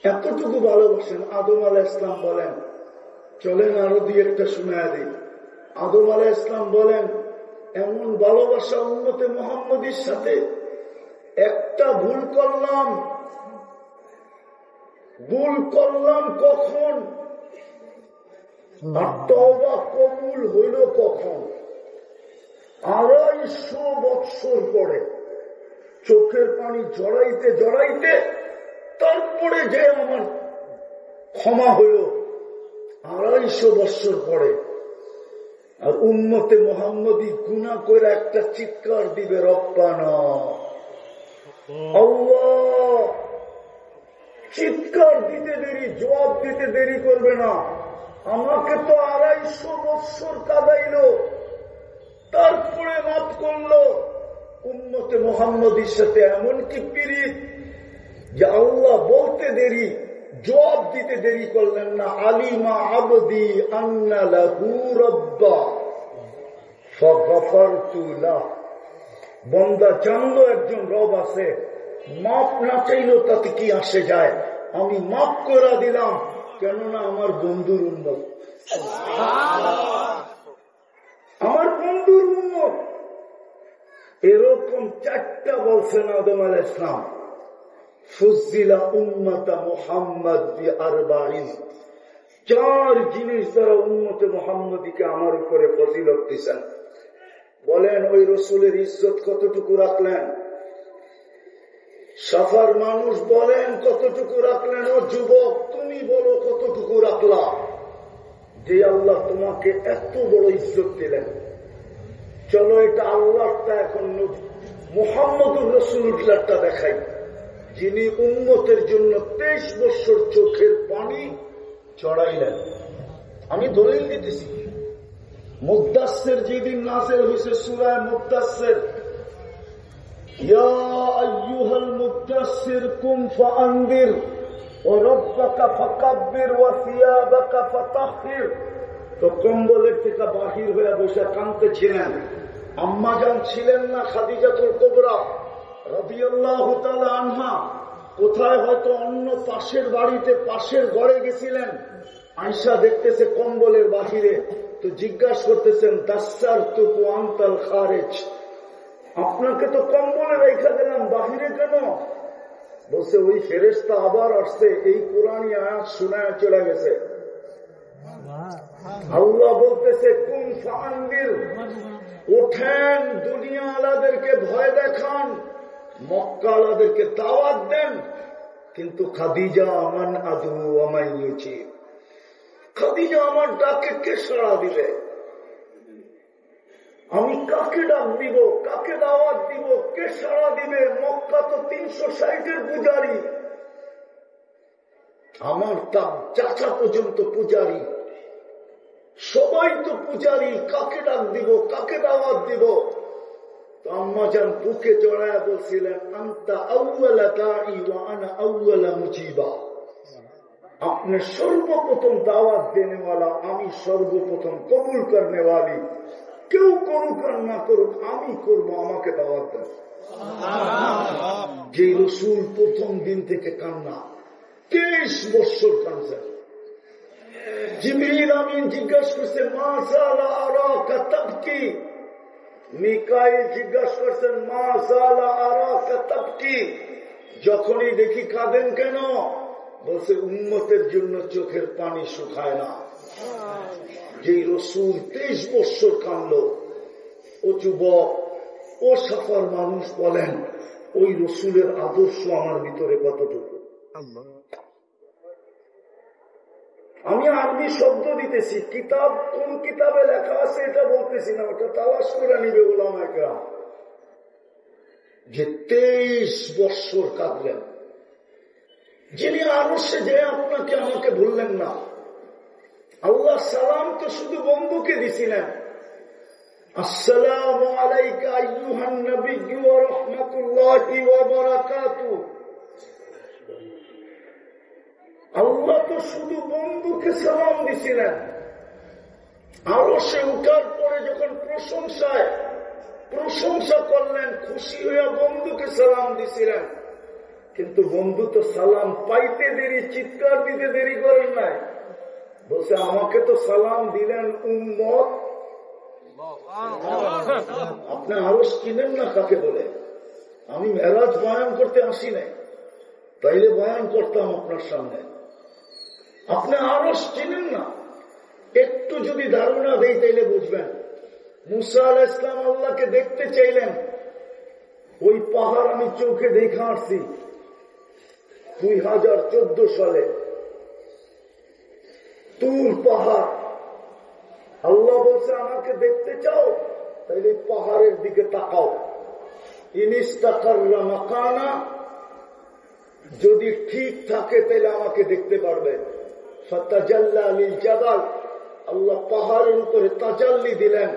এতটুকু ভালোবাসেন। আদম আলাইহিস সালাম বলেন, চলেন আরো দিয়ে একটা শোনায় দিই। আদম আলাইহিস সালাম বলেন, এমন ভালোবাসা উম্মতে মুহাম্মদীর সাথে, একটা ভুল করলাম কখন, আর তওবা কবুল হইল কখন? 250 বৎসর পরে, চোখের পানি জড়াইতে জড়াইতে তারপরে যে আমার ক্ষমা হইল 250 বৎসর পরে। আর উম্মতে মুহাম্মদী গুনাহ করে একটা চিৎকার দিবে, রব্বানা আল্লাহ। চিৎকার দিতে দেরি, জবাব দিতে দেরি করবে না। আমাকে তো 250 বৎসর কাঁদাইল, তারপরে মাফ করলো। উম্মতে মুহাম্মদীর সাথে এমন কি পীড়িত যে আল্লাহ বলতে দেরি, জবাব দিতে দেরি করলেন না। আলিমা আবদি আন্না লাহু রাব্বা ফাগফারতু লাহু। বান্দা জানলো একজন রব আছে, মাফ না চাইলেও তাতে কি আসে যায়, আমি মাফ করে দিলাম, কেননা আমার বন্ধুর উম্মত, আমার বন্ধুর উম্মত। এরকম 4টা বলছেন আদম আলাইহিস সালাম। ফুজিলা উম্মতা মুহাম্মদ বি40। 4 জিনিস দ্বারা উম্মতে মুহাম্মদীকে আমার উপরে ফজিলত দিয়েছেন। বলেন ওই রসুলের ইজ্জত কতটুকু রাখলেন? সাফার মানুষ বলেন কতটুকু রাখলেন? ও যুবক, তুমি বলো কতটুকু রাখলা? যে আল্লাহ তোমাকে এত বড় ইজ্জত দিলেন। চলো এটা আল্লাহটা, এখন মুহাম্মদুর রাসূলুল্লাহটা দেখাই, যিনি উম্মতের জন্য 23 বছর চোখের পানি চড়াইলেন। আমি দলিল দিতেছি। মুদ্দাসসির যেদিন নাযিল হয়েছে, সূরা মুদ্দাসসির, ইয়া আইয়ুহাল মুদ্দাসসির কুম ফাআনদির ওয়া রাব্বাকা ফাকাব্বির ওয়া সিয়াবাকা ফাতাহহির। তো কম্বলের থেকে বাহির হয়ে বসে কাঁদতেছিলেন। আম্মা জান ছিলেন না খাদিজাতুল কুবরা রাদিয়াল্লাহু তাআলা আনহা, কোথায় হয়তো অন্য পাশের বাড়িতে, পাশের ঘরে গেছিলেন। আয়েশা দেখতেছে কম্বলের বাহিরে, তো জিজ্ঞাসা করতেছেন, দাসসারতুকু আনতাল খারিজ, আপনাকে তো কম্বলে রেখে দিলাম, বাহিরে কেন? বলছে ওই ফেরেশতা আবার আসছে, এই কোরআনী আয়াত শোনায় চলে গেছে। আল্লাহ বলতেছে কুম ফাআনদির, ওঠেন, দুনিয়া আলাদেরকে ভয় দেখান, মক্কা আলাদেরকে দাওয়াত দেন। কিন্তু খাদিজা মান আদু ওয়া মান ইউজিব, খাদিজা আমার ডাকে কে সাড়া দিবে? আমি কাকে ডাক দিব, কাকে দাওয়াত দিব, কে সাড়া দিবে? মক্কা তো 360-এর পূজারী, আমার তার চাচা পর্যন্ত পূজারী, সবাই তো পূজারী, কাকে ডাক দিব, কাকে দাওয়াত দিব? তো আম্মা জান বুকে জড়ায় বলছিলেন, আনতা আউয়ালা দাঈ ওয়া আনা আউয়ালা মুজিবা, আপনি সর্বপ্রথম দাওয়াত দেনেওয়ালা, আমি সর্বপ্রথম কবুল করনেওয়ালি। কেউ করুক আর না করুক, আমি করবো, আমাকে দাওয়াত দেন। যে রসুল প্রথম দিন থেকে কান্না, 23 বছর কাঁদছেন। জিবরিল আমিন জিজ্ঞাসা করছে, মা যালা আরাকা তাবকি। মিকাইল জিজ্ঞাসা করছেন, মা যালা আরাকা তাবকি, যখনই দেখি কাঁদেন কেন? বলছে উম্মতের জন্য চোখের পানি শুকায় না। যে রসুল 23 বছর কাঁদল। ও যুবক, ও সাফার মানুষ, বলেন ওই রসুলের আদর্শ আমার ভিতরে কতটুকু? আমি আরবি শব্দ দিতেছি, কিতাব কোন কিতাবে লেখা আছে এটা বলতেছি না, ওটা তালাশ করে নিবে ওলামায়ে কেরাম। যে 23 বছর কাঁদলেন, যিনি আরশে যে আপনাকে আমাকে ভুললেন না। আল্লাহ সালাম তো শুধু বন্ধুকে দিছিলেন, আসসালামু আলাইকা আইয়ুহান নাবিয়্যু ওয়া রাহমাতুল্লাহি ওয়া বারাকাতুহু। আল্লাহ তো শুধু বন্ধুকে সালাম দিছিলেন। আরশে উঠার পরে যখন প্রশংসা করলেন, খুশি হইয়া বন্ধুকে সালাম দিছিলেন। কিন্তু বন্ধু তো সালাম পাইতে দেরি, চিৎকার দিতে দেরি করেন নাই। বলছে আমাকে তো সালাম দিলেন উম্মত, আপনি আরো চিনেন না কাকে বলে? আমি মেরাজ বয়ান করতে আসি নাই, তাইলে বয়ান করতাম আপনার সামনে। আপনি আরো চিনেন না, একটু যদি ধারণা দেই তাইলে বুঝবেন। মুসা আলাইহিস সালাম আল্লাহকে দেখতে চাইলেন, ওই পাহাড় আমি চোখে দেখে আসছি 2014 সালে, তুর পাহাড়। আল্লাহ বলছে আমাকে দেখতে চাও তাইলে পাহাড়ের দিকে তাকাও। ইনিস্তাকাররা মাকানা, যদি ঠিক থাকে তাহলে আমাকে দেখতে পারবে। ফাতাজাল্লা লিল জাবাল, আল্লাহ পাহাড়ের উপরে তাজাল্লি দিলেন,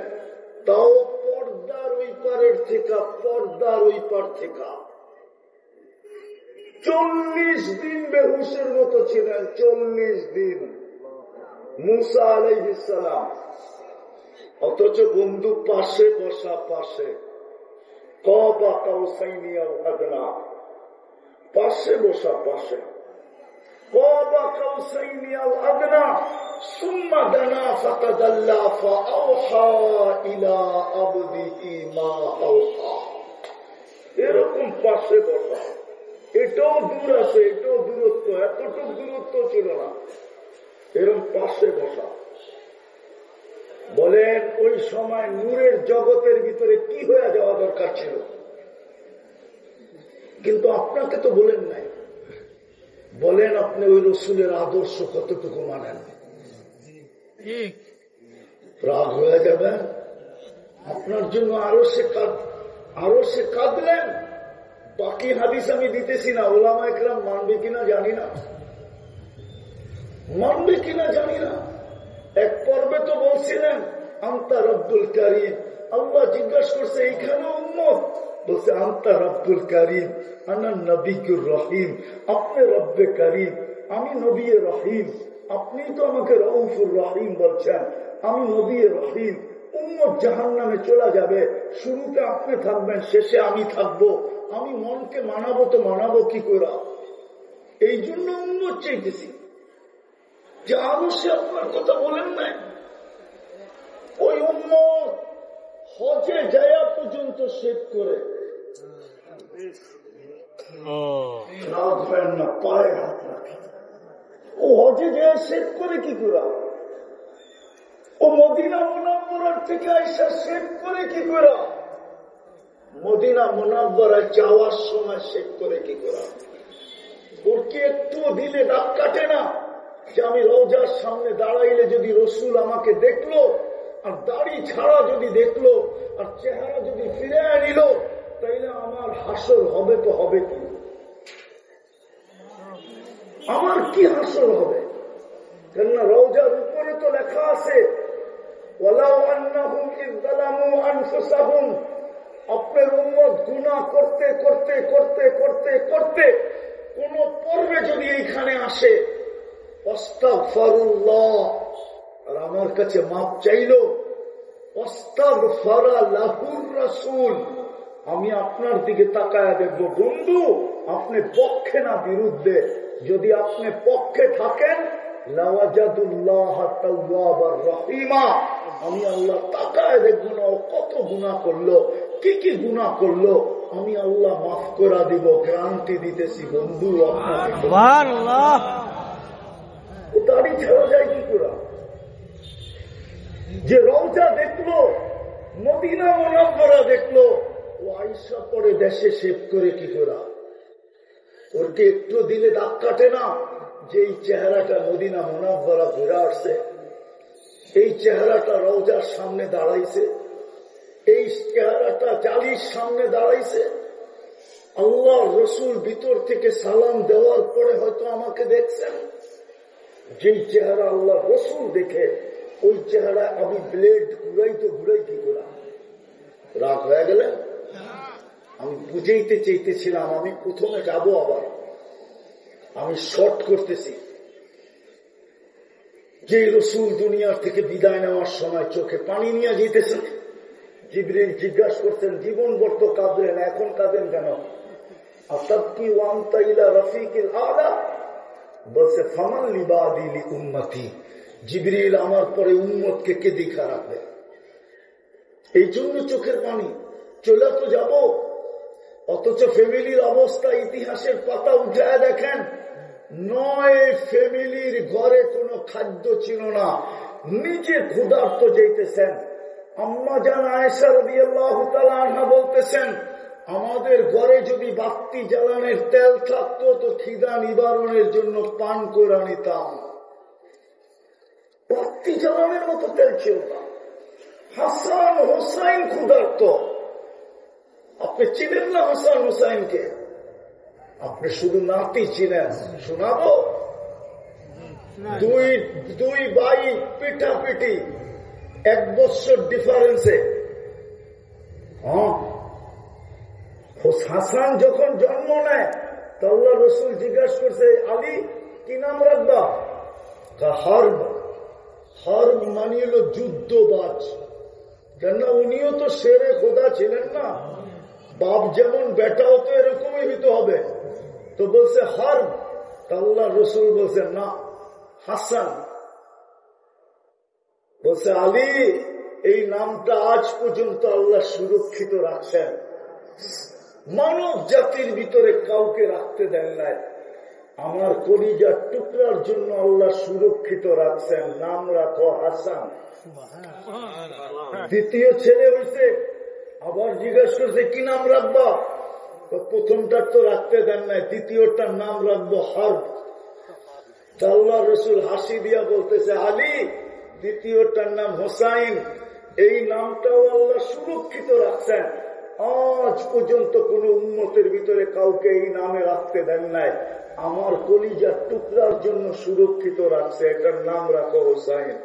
তাও পর্দার ওই পারের থেকে, পর্দার ওই পার থেকে। 40 দিন বেহুশের মতো ছিলেন, 40 দিন মুসা আলাইহিস সালাম। অথচ বন্ধু পাশে বসা, পাশে কাবা কাউসাইনি আও আদনা, পাশে বসা, পাশে কাবা কাউসাইনি আও আদনা, সুম্মা দানা ফাতাদাল্লা ফাআওহা ইলা আবদিহি মা আওহা। এরকম পাশে বসা, এটাও দূর আছে, এটাও দূরত্ব, এতটুকু দূরত্ব ছিল না, এরকম পাশে বসা। বলেন ওই সময় নূরের জগতের ভিতরে কি হয়ে যাওয়া দরকার ছিল? কিন্তু আপনাকে তো বলেন নাই। বলেন আপনি ওই রসুলের আদর্শ কতটুকু মানেন? রাগ হয়ে যাবেন, আপনার জন্য আরো সে কাঁদলেন। বাকি হাদিস আমি দিতেছি না, ওলামা একরাম মানবে কিনা জানি না, মানবে কিনা জানি না। এক পর্বে তো বলছিলেন আনতা রব্বুল কারীম, আল্লাহ জিজ্ঞাসা করছে এইখানে উম্মত, বলছে আনতা রব্বুল কারীম আনা নবিয়্যুর রহিম, আপনি রব্বে কারীম, আমি নবী রহিম। আপনি তো আমাকে রউফুর রহিম বলছেন, আমি নবী রহিম। উম্মত জাহান্নামে চলে যাবে, শুরুতে আপনি থাকবেন, শেষে আমি থাকবো। আমি মনকে মানাবো তো মানাবো কি করে? এই জন্য উম্মত চাইতেছি। যে আরো সে আপনার কথা বলেন নাই, ওই উম্মত হজে যাওয়া পর্যন্ত শেভ করে, না পায়ে হাত রাখে। ও হজে যায় শেভ করে কি করে? ও মদিনা মুনাওয়ারার থেকে আইসা শেভ করে কি করে? মদিনা মুনাওয়ারায় যাওয়ার সময় শেভ করে কি করে? ওর কি একটু দিলে দাগ কাটে না যে আমি রওজার সামনে দাঁড়াইলে যদি রসুল আমাকে দেখলো, আর দাড়ি ছাড়া যদি দেখলো, আর চেহারা যদি ফিরে নিল, তাইলে আমার হাসর হবে তো হবে কি? আমার কি হাসর হবে? কেননা রওজার উপরে তো লেখা আছে ওয়ালাউ আন্নাহুম ইয যালামু আনফুসাহুম, আপনার উম্মত গুনাহ করতে করতে করতে করতে করতে কোন পর্বে যদি এইখানে আসে আস্তাগফিরুল্লাহ, আর আমার কাছে মাপ চাইল, আস্তাগফারা লাহুর রাসূল, আমি আপনার দিকে তাকায়া দেখবো বন্ধু আপনি পক্ষে না বিরুদ্ধে। যদি আপনি পক্ষে থাকেন লাওয়াজাদুল্লাহ তাওয়াবার রহিমা, আমি আল্লাহ তাকায়া দেখবো না ও কত গুনাহ করলো, কি কি গুনাহ করলো, আমি আল্লাহ মাফ করে দিব, গ্যারান্টি দিতেছি বন্ধু। ও দাড়ি ছাড়া যায় কি করে? যে রওজা দেখলো, মদিনা মুনাওয়ারা দেখলো, ও আয়েশা পরে দেশে শেভ করে কি করে? ওর কি একটু দিলে দাগ কাটে না যে এই চেহারাটা মদিনা মুনাওয়ারা ঘুরে আসছে, এই চেহারাটা রওজার সামনে দাঁড়াইছে, এই চেহারাটা জালির সামনে দাঁড়াইছে। আল্লাহ রসুল ভিতর থেকে সালাম দেওয়ার পরে হয়তো আমাকে দেখছেন। যেই চেহারা আল্লাহ রসুল দেখে, ওই চেহারা আমি ব্লেড ঘুরাই তো ঘুরাই কি করে? রাগ হয়ে গেলেন? আমি বুঝাইতে চাইতেছিলাম, আমি প্রথমে যাব, আবার আমি শর্ট করতেছি। যে রসুল দুনিয়ার থেকে বিদায় নেওয়ার সময় চোখে পানি নিয়ে যেতেছেন, জিবরিল জিজ্ঞাসা করতেন জীবন বর্ত কাঁদলেন, এখন কাঁদেন কেন? আতাবকি ওয়া আনতা ইলা রাফিকিল আলা, বলছে ফামান লিবাদি লি উম্মতি, জিবরিল আমার পরে উম্মতকে কে দেখা রাখবে? এই জন্য চোখের পানি। চলে তো যাব, অথচ ফ্যামিলির অবস্থা ইতিহাসের পাতা উঠায় দেখেন, 9 ফ্যামিলির ঘরে কোনো খাদ্য ছিল না, নিজে ক্ষুধার্ত যেতেছেন। আম্মা জান আয়েশা রাদিয়াল্লাহু তাআলা আনহা বলতেছেন, আমাদের ঘরে যদি বাতি জ্বালানোর তেল থাকতো তো খিদা নিবারণের জন্য পান করে নিতাম। বাতি জ্বালানোর মতো তেল ছিল না। হাসান হোসাইন ক্ষুধার্ত। আপনি চিনেন না হাসান হোসাইনকে? আপনি শুধু নাতি চিনেন। শোনাবো? দুই ভাই পিঠাপিঠি, 1 বছর ডিফারেন্সে। হাসান যখন জন্ম নেয় তো আল্লাহ রসুল জিজ্ঞাসা করছে, আলী কি নাম রাখবা? হার্ব। হার্ব মানে হলো যুদ্ধবাজ। কেননা উনিও তো শেরে খোদা ছিলেন না, বাপ যেমন বেটাও তো এরকমই হইতে হবে। তো বলছে হার্ব। আল্লাহ রসুল বলছে না, হাসান। বলছে আলী, এই নামটা আজ পর্যন্ত আল্লাহ সুরক্ষিত রাখছেন, মানব জাতির ভিতরে কাউকে রাখতে দেন নাই। আমার কলিজার টুকরার জন্য আল্লাহ সুরক্ষিত রাখছেন, নাম রাখো হাসান। দ্বিতীয় ছেলে হয়েছে, আবার জিজ্ঞাসা করছে কি নাম রাখবা? প্রথমটার তো রাখতে দেন নাই, দ্বিতীয়টার নাম রাখবো হার্ব। আল্লাহ রসুল হাসি দিয়া বলতেছে, আলী দ্বিতীয়টার নাম হোসাইন। এই নামটাও আল্লাহ সুরক্ষিত রাখছেন, আজ পর্যন্ত কোন উম্মতের ভিতরে কাউকে এই নামে রাখতে দেন নাই। আমার কলিজার টুকরার জন্য সুরক্ষিত রাখছে, এটার নাম রাখো হোসাইন।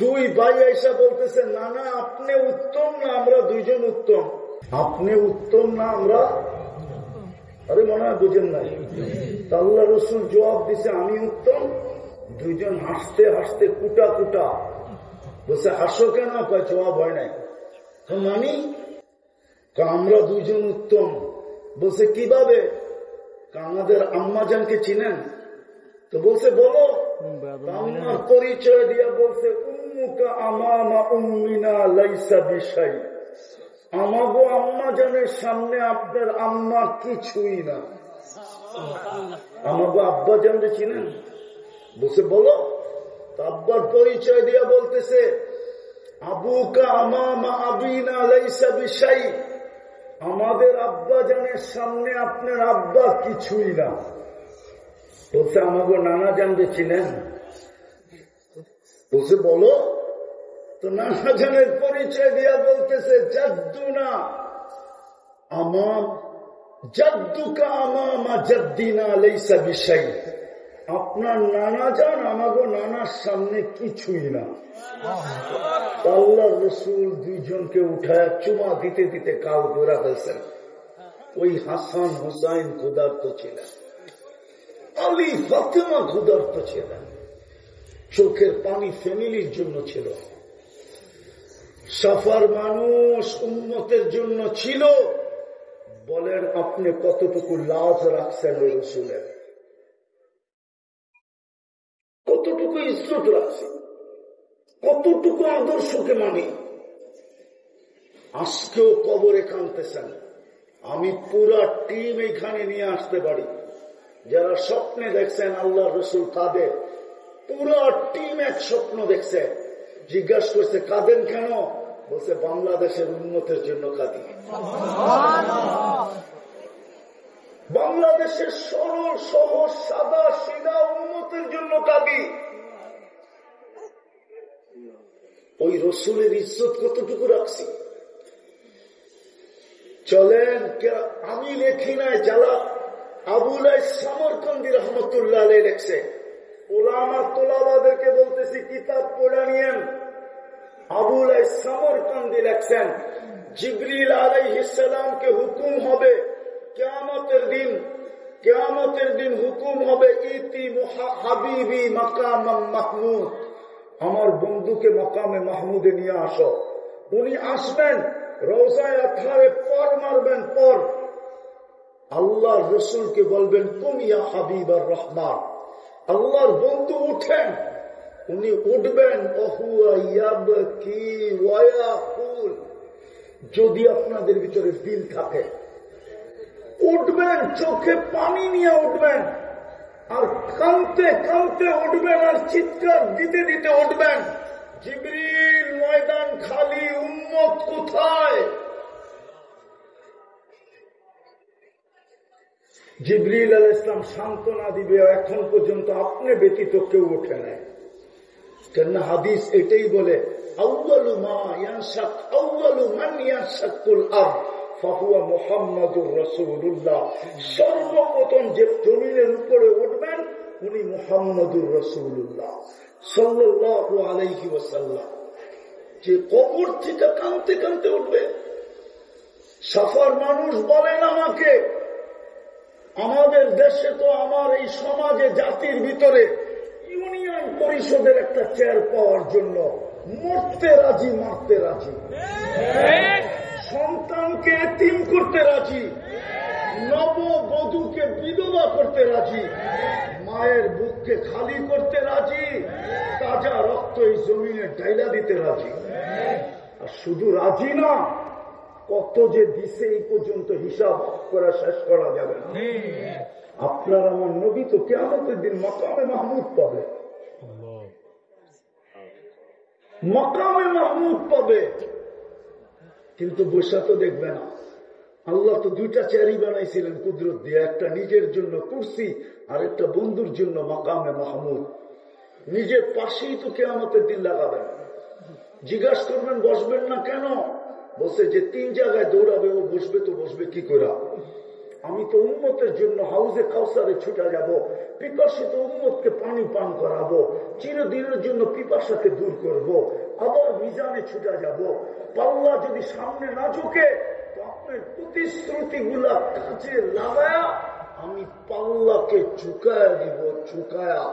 দুই ভাই আইসা বলতেছে, না না আপনি উত্তম না আমরা দুইজন উত্তম। আপনি উত্তম না আমরা, আরে মনে হয় বুঝেন নাই। আল্লাহ রসুল জবাব দিছে আমি উত্তম। দুইজন হাসতে হাসতে কুটা কুটা। বলছে হাসো কেন? জবাব হয় নাই। মানি আমরা দুইজন উত্তম। বলছে কিভাবে? আমাদের আম্মাজানকে চিনেন? তো বলছে বলো। আম্মার পরিচয় দিয়া বলছে উম্মুকা আমামা উম্মিনা লাইসা বিশাই। আমাগো আম্মাজানের সামনে আপনার আম্মা কিছুই না। আমাগো আব্বা জানতে চিনেন? বলছে বলো। আব্বার পরিচয় দিয়া বলতেছে আবুকা আমামা আবিনা লাইসা বিশাই। আমাদের আব্বা জানের সামনে আপনার আব্বা কিছুই না। বলছে আমাগো নানা জানতে চিনেন? বলছে বলো। তো নানা জানের পরিচয় দিয়া বলতেছে জাদ্দুনা আমাম জাদ্দুকা আমামা জাদ্দিনা লাইসা বিশাই। আপনার নানা জান আমাগো নানার সামনে কিছুই না। আল্লাহ রসুল দুইজনকে উঠায় চুমা দিতে দিতে কাল ধরা ফেলছেন। ওই হাসান হুসাইন ক্ষুধার্ত ছিলেন, আলী ফাতেমা ক্ষুধার্ত ছিলেন, চোখের পানি ফ্যামিলির জন্য ছিল, সাফার মানুষ উম্মতের জন্য ছিল। বলেন আপনি কতটুকু লাভ রাখছেন ওই রসুলের, কতটুকু ইজ্জত রাখছেন, কতটুকু আদর্শকে মানি। আজকেও কবরে কাঁদতেছেন। আমি পুরা টিম এখানে নিয়ে আসতে পারি, যারা স্বপ্নে দেখছেন আল্লাহ রসুল কাঁদে, পুরা টিম এক স্বপ্ন দেখছে। জিজ্ঞাসা করছে কাঁদেন কেন? বলছে বাংলাদেশের উন্নতির জন্য কাঁদি। বাংলাদেশের সরল সহজ সাদা সিধা উন্নতির জন্য কাঁদি। ওই রসুলের ইজ্জত কতটুকু রাখছি। চলেন, আমি লেখি নাই, যারা আবুল সামরকান্দি রহমতুল্লাহ আলাইহি লেখছে, ওলামা তোলাবাদেরকে বলতেছি কিতাব পড়ে নিয়েন। আবুল সামরকান্দি লেখছেন জিবরিল আলাইহিস সালামকে হুকুম হবে কিয়ামতের দিন হুকুম হবে ইতি হাবিবি মাকাম মাহমুদ, আমার বন্ধুকে মাকামে মাহমুদে নিয়ে আসো। উনি আসবেন, রওজায়ে আতহারে পর মারবেন, পর আল্লাহ রসুলকে বলবেন কুমিয়া হাবিবার রহমান, আল্লাহর বন্ধু উঠেন। উনি উঠবেন যদি আপনাদের ভিতরে দিল থাকে, উঠবেন, চোখে পানি নিয়ে উঠবেন, আর কাঁদতে কাঁদতে উঠবেন, আর চিৎকার দিতে দিতে উঠবেন, জিবরিল ময়দান খালি, উম্মত কোথায়? জিবরিল আলাইহিস সালাম সান্ত্বনা দিবে, এখন পর্যন্ত আপনি ব্যতীত কেউ ওঠে নাই। কেননা হাদিস এটাই বলে, আউয়ালু মান ইয়ানশাকুল আরদ ফাহুয়া মুহাম্মাদুর রাসূলুল্লাহ। সর্বপ্রথম যে জমিনের উপরে উঠবেন উনি মুহাম্মাদুর রাসূলুল্লাহ সাল্লাল্লাহু আলাইহি ওয়াসাল্লাম। যে কবর থেকে কাঁদতে কাঁদতে উঠবে। সাফার মানুষ বলেন আমাকে, আমাদের দেশে তো, আমার এই সমাজে, জাতির ভিতরে ইউনিয়ন পরিষদের একটা চেয়ার পাওয়ার জন্য মরতে রাজি, মারতে রাজি, সন্তানকে এতিম করতে রাজি, নববধূকে বিধবা করতে রাজি, মায়ের বুককে খালি করতে রাজি, তাজা রক্ত এই জমিনে ঢাইলা দিতে রাজি। আর শুধু রাজি না, কত যে দিছে এই পর্যন্ত হিসাব করে শেষ করা যাবে না। আপনার আমার নবী তো কিয়ামতের দিন মাকামে মাহমুদ পাবে, মাকামে মাহমুদ পাবে, কিন্তু বৈশা তো দেখবে না। আল্লাহ তো দুইটা চেয়ারই বানাইছিলেন কুদরত দিয়ে, একটা নিজের জন্য কুরসি আর একটা বন্ধুর জন্য মাকামে মাহমুদ। নিজের পাশেই তো কিয়ামতের দিন লাগাবেন। জিজ্ঞাসা করবেন বসবেন না কেন? বলছে যে 3 জায়গায় দৌড়াবে, ও বসবে তো বসবে কি করে? আমি তো উম্মতের জন্য হাউজে কাউসারে ছুটে যাব, পিপাসিত উম্মতকে পানি পান করাবো, চিরদিনের জন্য পিপাসাকে দূর করব, আবার মিজানে ছুটে যাব। পাল্লা যদি সামনে না ঝুঁকে তো আপনার প্রতিশ্রুতি গুলা কাজে লাগায়া আমি পাল্লাকে ঝুঁকায়া দিব, ঝুঁকায়া।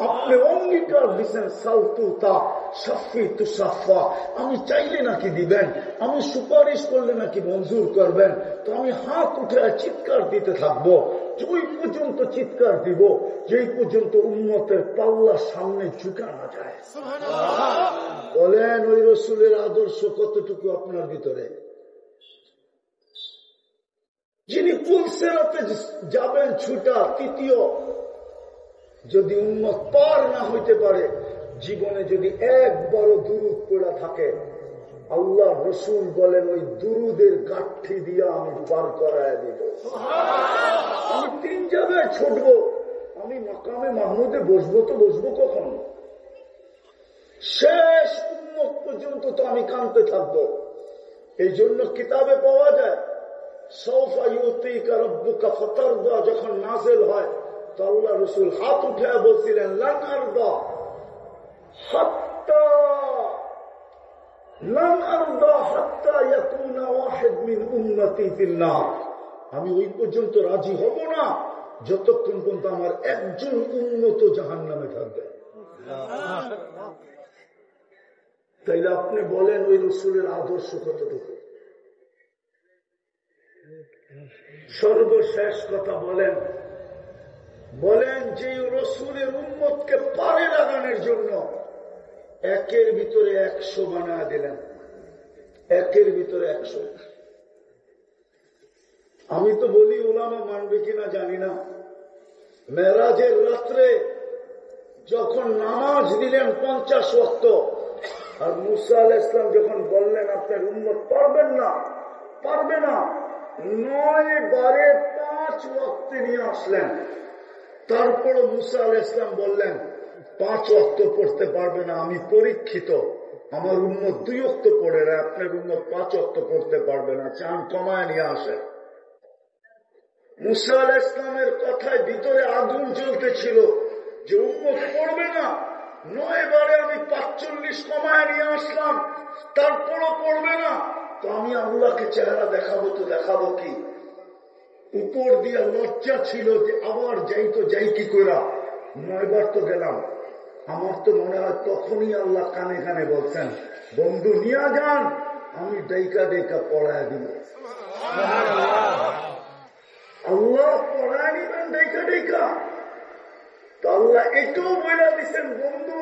আপনি অঙ্গীকার দিচ্ছেন সালতুতা সাফি তুসাফা, আমি চাইলে নাকি দিবেন, আমি সুপারিশ করলে নাকি মঞ্জুর করবেন। তো আমি হাত উঠে চিৎকার দিতে থাকবো, ওই পর্যন্ত চিৎকার দিব যেই পর্যন্ত উম্মতের পাল্লা সামনে ঝুঁকানো যায়। বলেন ওই রসুলের আদর্শ কতটুকু আপনার ভিতরে? যিনি পুলসেরাতে যাবেন ছুটা, তৃতীয়, যদি উম্মত পার না হইতে পারে, জীবনে যদি একবারও দুরূদ পড়া থাকে, আল্লাহ রসুল বলেন ওই দুরুদের গাঠি দিয়ে আমি পার করায় দিব। আমি 3 জায়গায় ছুটবো, আমি মাকামে মাহমুদে বসবো তো বসবো কখন? শেষ উম্মত পর্যন্ত তো আমি কাঁদতে থাকবো। এই জন্য কিতাবে পাওয়া যায় সৌফা ইউতিকা রাব্বুকা ফাতারদা, যখন নাযিল হয় তো আল্লাহ রাসূল হাত উঠে বলছিলেন লান আরদা হাত্তা ইয়াকুনা ওয়াহিদ মিন উম্মতি ফিল নার। আমি ওই পর্যন্ত রাজি হব না যতক্ষণ পর্যন্ত আমার একজন উম্মত জাহান্নামে থাকবে। তাইলে আপনি বলেন ওই রাসূলের আদর্শ কতটুকু? সর্বশেষ কথা বলেন, বলেন যে রসুলের উম্মতকে পারে লাগানোর জন্য 1-এর ভিতরে 100 বানায় দিলেন, 1-এর ভিতরে 100। আমি তো বলি উলামা মানবে কিনা জানি না, মেরাজের রাত্রে যখন নামাজ দিলেন 50 ওয়াক্ত, আর মুসা আলাইহিস সালাম যখন বললেন আপনার উম্মত পারবেন না, পারবে না, 9 বারে 5 ওয়াক্তে নিয়ে আসলেন। তারপরে মুসা আলাইহিস সালাম বললেন 5 ওয়াক্ত পড়তে পারবে না, আমি পরীক্ষিত, আমার উম্মত 2 ওয়াক্ত পড়ে না, আপনার উম্মত 5 ওয়াক্ত পড়তে পারবে না, চান কমায় নিয়ে আসেন। মুসা আলাইহিস সালামের কথায় ভিতরে আগুন জ্বলতেছিল যে উম্মত পড়বে না, 9 বারে আমি 45 কমায় নিয়ে আসলাম, তারপরও পড়বে না, তো আমি আল্লাহকে চেহারা দেখাবো তো দেখাবো কি? উপর দিয়ে লজ্জা ছিল যে আবার যাই কি কইরা, 9 বার তো গেলাম। আমার তো মনে হয় তখনই আল্লাহ কানে কানে বলছেন বন্ধু নিয়ে যান, আমি ডাইকা ডাইকা পড়ায় দিব। আল্লাহ পড়ায় নিবেন দেখা দেখা। তো আল্লাহ এটাও বলে দিচ্ছেন, বন্ধু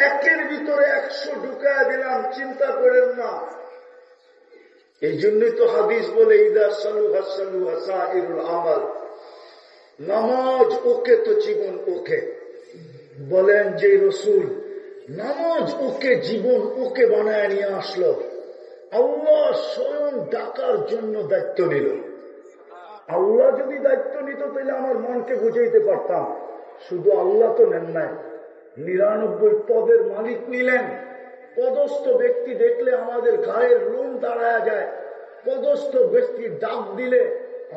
একের ভিতরে 100 ঢুকায় দিলাম, চিন্তা করেন না। এই জন্যই তো হাদিস বলে ইদা সালু হাসালু হাসাইরুল আমাল, নামাজ ওকে তো জীবন ওকে। বলেন যে রসুল নামাজ ওকে, জীবন ওকে বানায় নিয়ে আসলো, আল্লাহ স্বয়ং ডাকার জন্য দায়িত্ব নিল। আল্লাহ যদি দায়িত্ব নিত তাহলে আমার মনকে বুঝাইতে পারতাম। শুধু আল্লাহ তো নেন নাই, 99 পদের মালিক নিলেন। পদস্থ ব্যক্তি দেখলে আমাদের গায়ের লোম দাঁড়ায় যায়, পদস্থ ব্যক্তির ডাক দিলে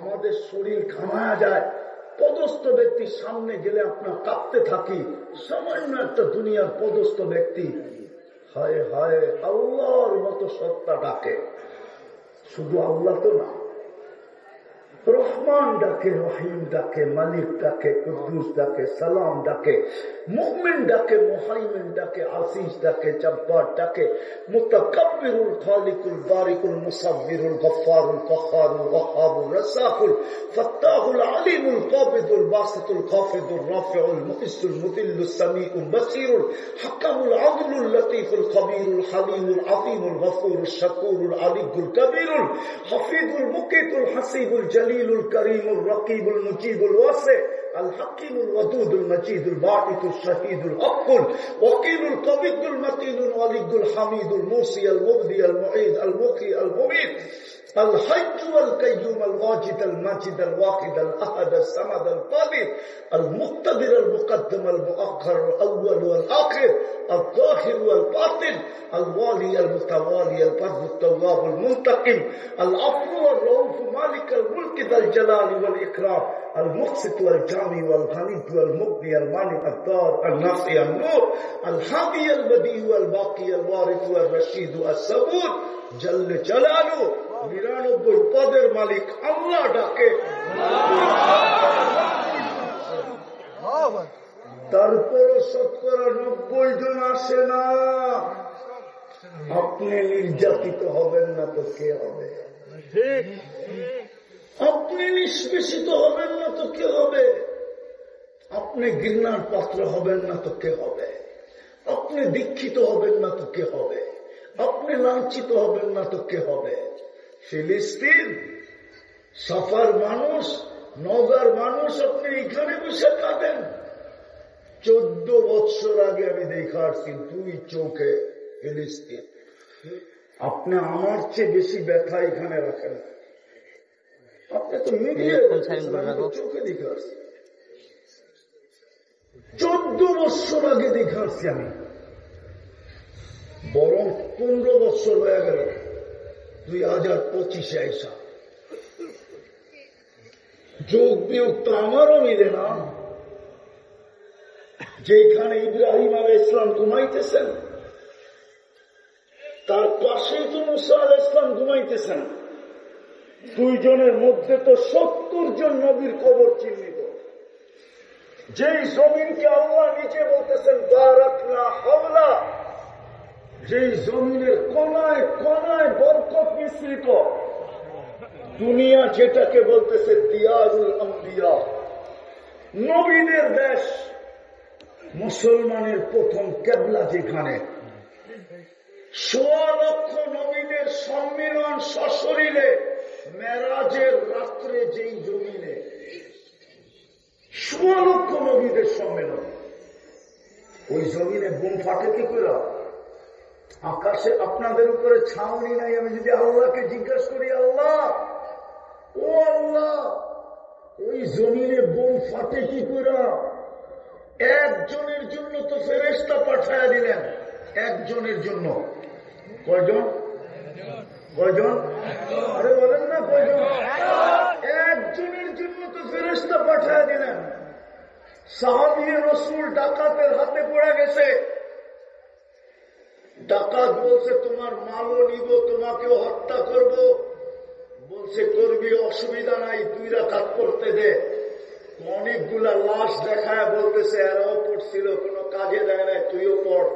আমাদের শরীর ঘামায়া যায়, পদস্থ ব্যক্তির সামনে গেলে আপনার কাঁপতে থাকি। সামান্য একটা দুনিয়ার পদস্থ ব্যক্তি, হায় হায় আল্লাহর মতো সত্তা ডাকে। শুধু আল্লাহ তো না, রহমান ডাকে, রহিম ডাকে, মালিক ডাকে, কুদ্দুস ডাকে, সালাম ডাকে, মুমিন ডাকে, মুহাইমিন ডাকে, আসিস ডাকে, জব্বার ডাকে, মুতাকাব্বিরুল খালিকুল বারিকুল মুসাব্বিরুল গফফারুল কাহ্হারুল ওয়াহ্হাবুর রাসাকুল ফাত্তাহুল আলিমুল কাবিদুল বাসিতুল খাফিদুর রাফিউল মুইসুল মুদিল্লুস সামিউল বাসীরুল হাকামুল আদলুল লতীফুল খবীরুল হালিমুল আযীমুল গফুরুল শাকুরুল আলিয়ুল কবীরুল হাফিজুল মুকিতুল হাসিবুল জালিলুল করিমুল রকিবুল মুজিবুল ওয়াসি الحكيم الودود المجيد الباعث الشهيد الحق الوكيل القبيض المتين الولي الحميد الموصي المبدي المعيد المقي المميت الحي والقيوم الواجد الماجد الواحد الاحد الصمد القادر المقتدر المقدم المؤخر الاول والاخر الظاهر والباطن الوالي المتوالي البر التواب المنتقم العفو والرؤوف مالك الملك ذا الجلال والاكرام المقسط والجامع والغني والمغني المانع الضار النافع النور الهادي البديع والباقي الوارث والرشيد الصبور جل جلاله 99 পদের মালিক আল্লাহ ডাকে। তারপরও 90 জন আসে না। আপনি নির্যাতিত হবেন না তো কে হবে? আপনি নিষ্পেষিত হবেন না তো কে হবে? আপনি ঘৃণার পাত্র হবেন না তো কে হবে? আপনি দীক্ষিত হবেন না তো কে হবে? আপনি লাঞ্ছিত হবেন না তো কে হবে? ফিলিস্তিন, সাফার মানুষ, নগার মানুষ, আপনি এখানে বসে কাঁদেন। 14 বছর আগে আমি দেখা আসছি 2 চোখে ফিলিস্তিন। আপনি আমার চেয়ে বেশি ব্যথা এখানে রাখেন। আপনি তো মিডিয়া চোখে দেখে আসছি, 14 বছর আগে দেখে আসছি আমি। বরং 15 বছর হয়ে গেল 2025-এ আইসা। যোগ বিয়োগ তো আমারও মিলে না। যেখানে ইব্রাহিম আলাইহিস সালাম ঘুমাইতেছেন তার পাশেই তো মুসা আলাইহিস সালাম ঘুমাইতেছেন। 2 জনের মধ্যে তো 70 জন নবীর কবর চিহ্নিত। যেই জমিনকে আল্লাহ নিচে বলতেছেন বারাকনা হাওলা, যেই জমিনের কোনায় কোনায় বরকত মিশ্রিত, দুনিয়া যেটাকে বলতেছে দিয়ারুল আম্বিয়া, নবীদের দেশ, মুসলমানের প্রথম কেবলা যেখানে, 1.25 লক্ষ নবীদের সম্মিলন সশরীরে মেরাজের রাত্রে যেই জমিনে 1.25 লক্ষ নবীদের সম্মেলন, ওই জমিনে বোম ফাটে কি করে? আকাশে আপনাদের উপরে ছাউনি নাই। আমি যদি আল্লাহকে জিজ্ঞাসা করি, আল্লাহ ও আল্লাহ, ওই জমিনে বোম ফাটে কি করে? একজনের জন্য তো ফেরেশতা পাঠায়া দিলেন, একজনের জন্য। কয়জন? কয়জন? আরে বলেন না কয়জন? একজনের জন্য তো ফেরেশতা পাঠায়া দিলেন। সাহাবী রাসূল ডাকাতের হাতে পড়ে গেছে। ডাকাত বলছে তোমার মালও নিব, তোমাকেও হত্যা করব। বলছে করবি, অসুবিধা নাই, 2 রাকাত পড়তে দে। অনেকগুলা লাশ দেখায় বলতেছে এরাও পড়ছিল, কোনো কাজে দেয় নাই, তুইও পড়।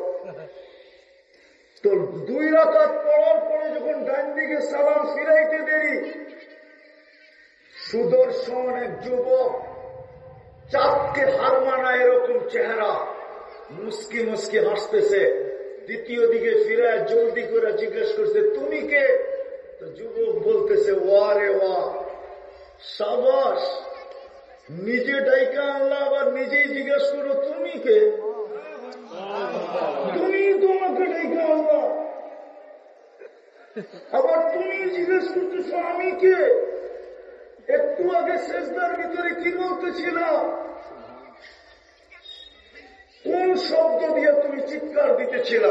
তো 2 রাকাত পড়ার পরে যখন ডান দিকে সালাম ফিরাইতে দেরি, সুদর্শন এক যুবক, চাঁদকে হার মানা এরকম চেহারা, মুস্কি মুস্কি হাসতেছে। দ্বিতীয় দিকে ফিরে জলদি করে জিজ্ঞেস করছে, তুমি কে? তো যুবক বলতেছে, ওয়া রে ওয়া, সাবাস, নিজে ডাইকা আনলা, আবার নিজেই জিজ্ঞেস করো তুমি কে? তুমি তোমাকে ডাইকা আনলা, আবার তুমি জিজ্ঞেস করতেছ আমি কে? একটু আগে সেজদার ভিতরে কি বলতেছিল? কোন শব্দ দিয়ে তুমি চিৎকার দিতেছিল?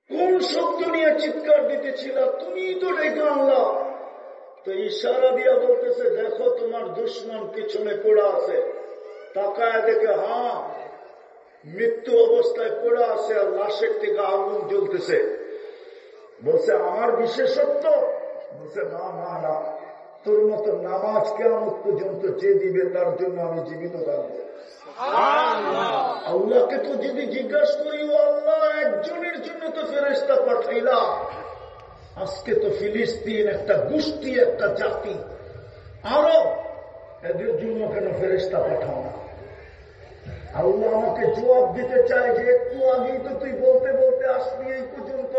কোন শব্দ নিয়ে চিৎকার দিতেছিল? তুমি তো ডেকে আনলা। তো ইশারা দিয়া বলতেছে, দেখো তোমার দুশ্মন পিছনে পড়ে আছে। তাকায় দেখে, হ্যাঁ, মৃত্যু অবস্থায় পড়ে আছে আর লাশের থেকে আগুন জ্বলতেছে। বলছে, আমার বিশেষত্ব? বলছে, না না না, তোর মতো নামাজ কিয়ামত পর্যন্ত যে দিবে তার জন্য আমি জীবিত থাকবো। আল্লাহকে তো যদি জিজ্ঞাসা করি, ও আল্লাহ, একজনের জন্য তো ফেরেশতা পাঠাইলা, আজকে তো ফিলিস্তিন একটা গোষ্ঠী, একটা জাতি, আরব, এদের জন্য কেন ফেরেশতা পাঠাও না? আল্লাহ আমাকে জবাব দিতে চায় যে একটু আগেই তো তুই বলতে বলতে আসবি এই পর্যন্ত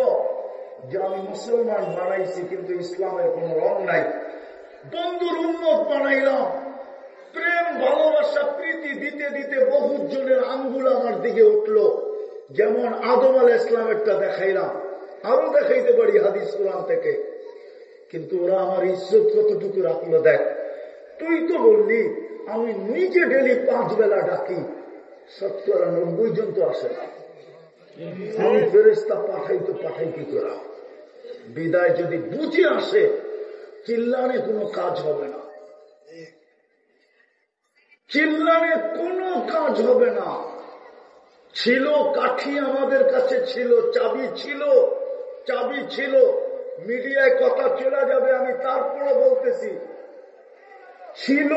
যে আমি মুসলমান বানাইছি, কিন্তু ইসলামের কোন রং নাই। বন্ধুর উম্মত বানাইলাম, প্রেম ভালোবাসা প্রীতি দিতে দিতে বহুত জনের আঙ্গুল আমার দিকে উঠলো। যেমন আদম আলাইহিস সালামেরটা দেখাইলাম, আরো দেখাইতে পারি হাদিস কোরআন থেকে, কিন্তু ওরা আমার ইজ্জত কতটুকু রাখলো দেখ। তুই তো বললি আমি নিজে ডেলি 5 বেলা ডাকি, 70-90 জন তো আসে না। আমি ফেরেশতা পাঠাই তো পাঠাই কি করা? বিদায় যদি বুঝে আসে, চিল্লানে কোনো কাজ হবে না, চিল্লানে কোনো কাজ হবে না। ছিল কাঠি, আমাদের কাছে ছিল, চাবি ছিল, চাবি ছিল। মিডিয়ায় কথা চলে যাবে, আমি তারপরে বলতেছি, ছিল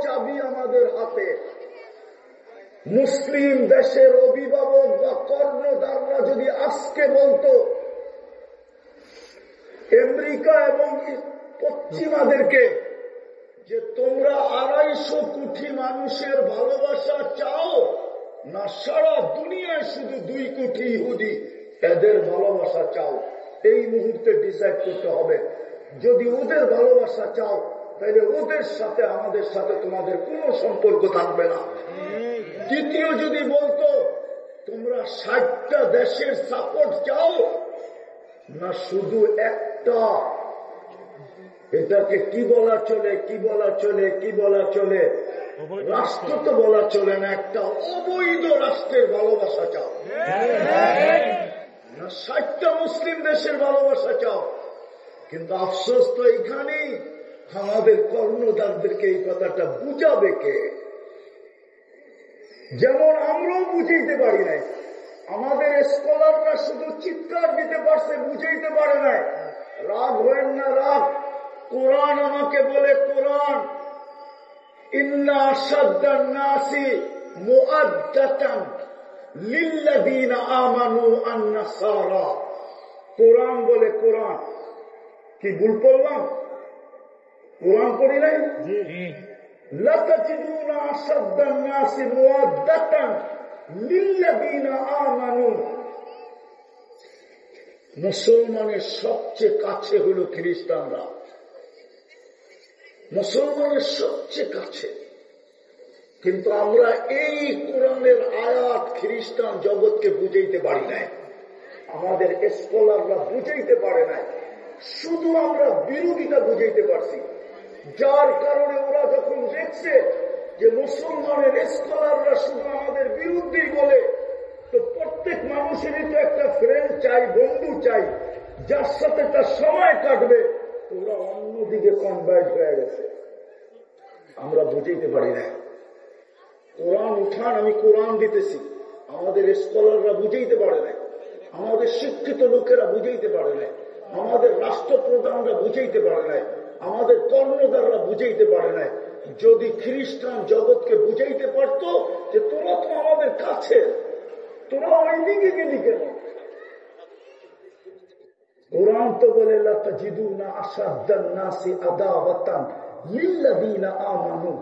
চাবি আমাদের হাতে। মুসলিম দেশের অভিভাবক বা কর্ণধাররা যদি আজকে বলতো আমেরিকা এবং পশ্চিমাদেরকে যে তোমরা 250 কোটি মানুষের ভালোবাসা চাও না সারা দুনিয়ায় শুধু 2 কোটি ইহুদি এদের ভালোবাসা চাও, এই মুহূর্তে ডিসাইড করতে হবে। যদি ওদের ভালোবাসা চাও, তাহলে ওদের সাথে আমাদের সাথে তোমাদের কোনো সম্পর্ক থাকবে না। দ্বিতীয় যদি বলতো তোমরা 60টা দেশের সাপোর্ট চাও না শুধু একটা, এটাকে কি বলা চলে, কি বলা চলে, কি বলা চলে? রাষ্ট্র তো বলা চলে না, একটা অবৈধ রাষ্ট্রের ভালোবাসা চাও না 60টা মুসলিম দেশের ভালোবাসা চাও? কিন্তু আফসোস তো এখানেই, আমাদের কর্ণধারদেরকে এই কথাটা বুঝাবে কে? যেমন আমরাও বুঝাইতে পারি নাই, আমাদের স্কলাররা শুধু চিৎকার দিতে পারছে, বুঝাইতে পারে নাই। রাগ হয়েন না, রাগ। কোরআন আমাকে বলে, কোরআন ইন্না আশাদ্দান নাসি মুআদ্দাতান লিল্লাযীনা আমানু আন-নাসারা। কোরআন বলে, কোরআন কি ভুল করলাম? কোরআন পড়ি নাই? লাতাজিদুনা আশাদ্দান নাসি মুআদ্দাতান লিল্লাযীনা আমানু। মুসলমানের সবচেয়ে কাছে হলো খ্রিস্টানরা, মুসলমানের সবচেয়ে কাছে। কিন্তু আমরা এই কোরআনের আয়াত খ্রিস্টান জগৎকে বুঝাইতে পারি নাই, আমাদের স্কলাররা বুঝাইতে পারে নাই, শুধু আমরা বিরোধিতা বুঝাইতে পারছি। যার কারণে ওরা যখন দেখছে যে মুসলমানের স্কলাররা শুধু আমাদের বিরুদ্ধেই বলে, তো প্রত্যেক মানুষেরই তো একটা ফ্রেন্ড চাই, বন্ধু চাই, যার সাথে তার সময় কাটবে। ওরা অন্যদিকে কনভার্ট হয়ে গেছে, আমরা বুঝাইতে পারি না। কোরআন উঠান, আমি কোরআন দিতেছি, আমাদের স্কলাররা বুঝাইতে পারে না, আমাদের শিক্ষিত লোকেরা বুঝাইতে পারে না, আমাদের রাষ্ট্রপ্রধানরা বুঝাইতে পারে না, আমাদের কর্ণধাররা বুঝাইতে পারে না। যদি খ্রিস্টান জগৎকে বুঝাইতে পারত যে তোরা তো আমাদের কাছে, তোরা ওই দিকে গেলি কেন? কোরআন তো বলে লা তাজিদুনা আশাদ্দান নাসি আদাওয়াতান লিল্লাযীনা আমানু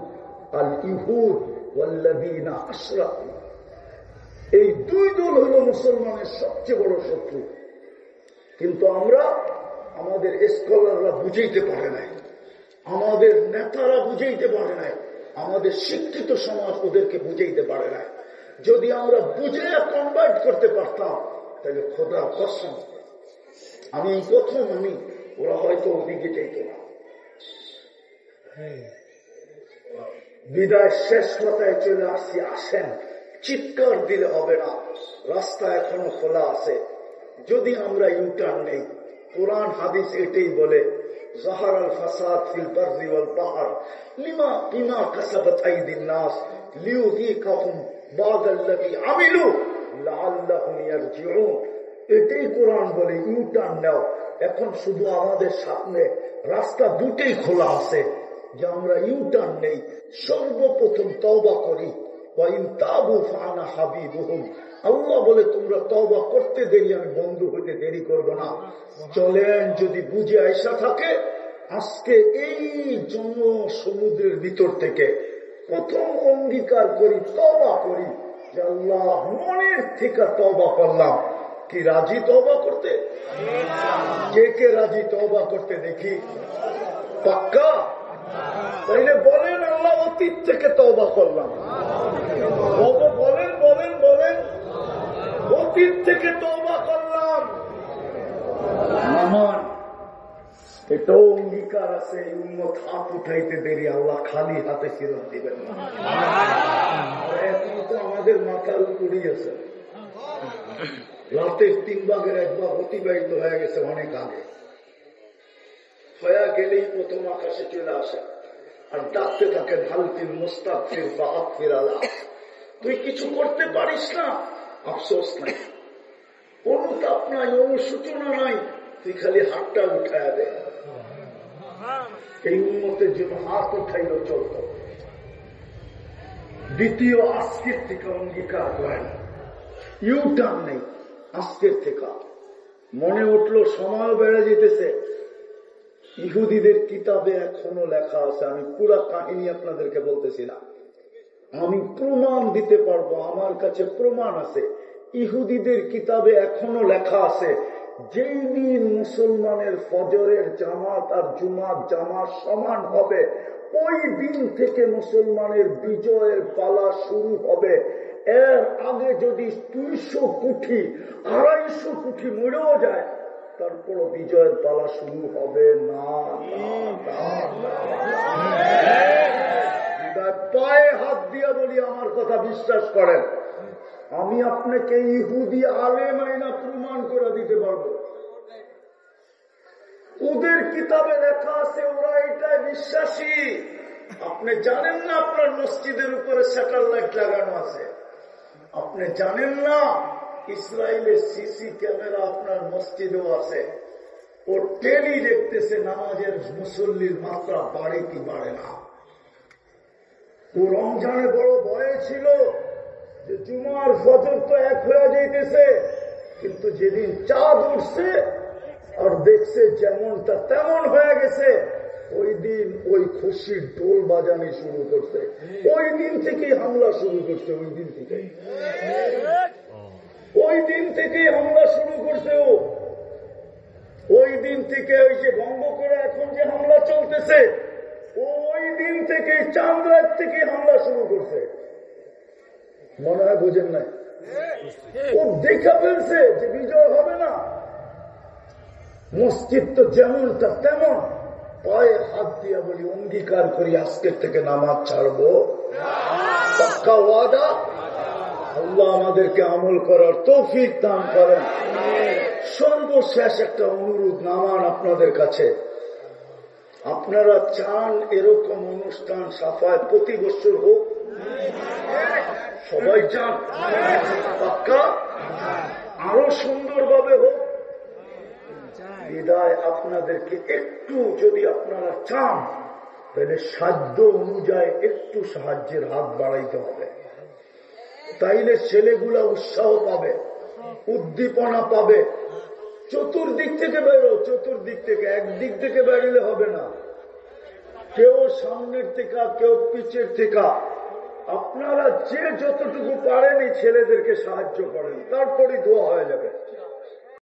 আল ইহুদ ওয়াল্লাযীনা আশরাকু। এই দুই দল হলো মুসলমানের সবচেয়ে বড় শত্রু। কিন্তু আমরা আমাদের স্কলাররা বুঝাইতে পারে নাই, আমাদের নেতারা বুঝাইতে পারে নাই, আমাদের শিক্ষিত সমাজ ওদেরকে বুঝাইতে পারে নাই। যদি আমরা বুঝে কনভার্ট করতে পারতাম তাহলে খোদার কসম আমি প্রথম ওরা হয়তো ওদিকে চাইত না। বিদায় শেষ কথায় চলে আসছি। আসেন, চিৎকার দিলে হবে না, রাস্তা এখনো খোলা আছে। যদি আমরা ইউটার্ন নেই, কোরআন হাদিস এটাই বলে যাহারাল ফাসাদ ফিল বাররি ওয়াল বাহর বিমা কাসাবাত আইদিন নাস লিয়ুযীকাহুম বা'দাল্লাযী আমিলু লাআল্লাহুম ইয়ারজিউন। এটাই কোরআন বলে ইউটার্ন নাও। এখন শুধু আমাদের সামনে রাস্তা দুটেই খোলা আছে যে আমরা ইউটার্ন নেই, সর্বপ্রথম তওবা করি। আল্লাহ বলে তোমরা তওবা করতে দেরি, আমি বন্ধু হইতে দেরি করবো না। চলেন, যদি বুঝে আইসা থাকে আজকে এই জন সমুদ্রের ভিতর থেকে প্রথম অঙ্গীকার করি, তওবা করি যে আল্লাহ মনের থেকে তওবা করলাম। কি রাজি তওবা করতে? কে কে রাজি তওবা করতে দেখি? পাক্কা? তাইলে বলেন আল্লাহ অতীত থেকে তওবা করলাম। বলেন বলেন বলেন, অতীত থেকে তওবা করলাম। আমার এটাও অঙ্গীকার আছে, উম্মত হাত উঠাইতে দেরি, আল্লাহ খালি হাতে ফেরত দিবেন না। এখন তো আমাদের মাথার উপরই আছে, রাতের 3 ভাগের 1 ভাগ অতিবাহিত হয়ে গেছে অনেক আগে। হয়ে গেলেই প্রথম আকাশে চলে আসে আর ডাকতে থাকেন হালফিল মুস্তাগফির বা আফির আলা। তুই কিছু করতে পারিস না, আফসোস নাই, অনুতাপ নাই, অনুশোচনা নাই, তুই খালি হাতটা উঠায় দে। এই উন্মতের জন্য হাত উঠাইল চলত। দ্বিতীয়, আজকের থেকে অঙ্গীকার করেন, ইউটার্ন নেই। আজকের থেকে মনে উঠলো সময় বেড়ে যেতেছে। ইহুদিদের কিতাবে এখনো লেখা আছে, আমি পুরা কাহিনী আপনাদেরকে বলতেছি না, আমি প্রমাণ দিতে পারবো, আমার কাছে প্রমাণ আছে। ইহুদিদের কিতাবে এখনো লেখা আছে, যেই দিন মুসলমানের ফজরের জামাত আর জুমার জামাত সমান হবে, ওই দিন থেকে মুসলমানের বিজয়ের পালা শুরু হবে। এর আগে যদি 200 কোটি 250 কোটি মরেও যায়, তারপর বিজয়ের পালা শুরু হবে না। পায়ে হাত দিয়া বলি, আমার কথা বিশ্বাস করেন, আমি আপনাকে ইহুদি আলেম আইনা প্রমাণ করে দিতে পারবো। ওদের কিতাবে লেখা আছে, ওরা এটাই বিশ্বাসী। আপনি জানেন না আপনার মসজিদের উপরে স্যাটেলাইট লাগানো আছে? আপনি জানেন না ইসরায়েলের সিসি ক্যামেরা আপনার মসজিদেও আছে? ও টেলি দেখতেছে নামাজের মুসল্লির মাত্রা বাড়ে কি বাড়ে না। ও রমজানে বড় ভয়ে ছিল যে জুমার ফজর তো এক হয়ে যাইতেছে, কিন্তু যেদিন চাঁদ উঠছে আর দেখছে যেমনটা তেমন হয়ে গেছে, ওই দিন ওই খুশির ঢোল বাজানি শুরু করছে। ওই দিন থেকেই হামলা শুরু করছে, ওই দিন থেকেই হামলা শুরু করছে। ওই দিন থেকে ওই যে ভঙ্গ করে এখন যে হামলা চলতেছে, ওই দিন থেকে চাঁদ রাত থেকে হামলা শুরু করছে। মনে হয় বোঝেন নাই? ও দেখা ফেলছে যে বিজয় হবে না। মসজিদ তো যেমনটা তেমন। পায়ে হাত দিয়া বলি, অঙ্গীকার করি আজকের থেকে নামাজ ছাড়বো। পাক্কা ওয়াদা। আল্লাহ আমাদেরকে আমল করার তৌফিক দান করেন। সর্বশেষ একটা অনুরোধ নামান আপনাদের কাছে, আপনারা চান এরকম অনুষ্ঠান সাফায় প্রতি বছর হোক? সবাই চান? পাক্কা? আরো সুন্দরভাবে হোক? বিদায় আপনাদেরকে একটু, যদি আপনারা চান তাহলে সাধ্য অনুযায়ী একটু সাহায্যের হাত বাড়াইতে হবে। তাইলে ছেলেগুলা উৎসাহ পাবে, উদ্দীপনা পাবে। চতুর্দিক থেকে বেরো, চতুর্দিক থেকে, একদিক থেকে বেরোলে হবে না। কেউ সামনের থেকে, কেউ পিছের থেকে। আপনারা যে যতটুকু পারেন এই ছেলেদেরকে সাহায্য করেন, তারপরে দোয়া হয়ে যাবে।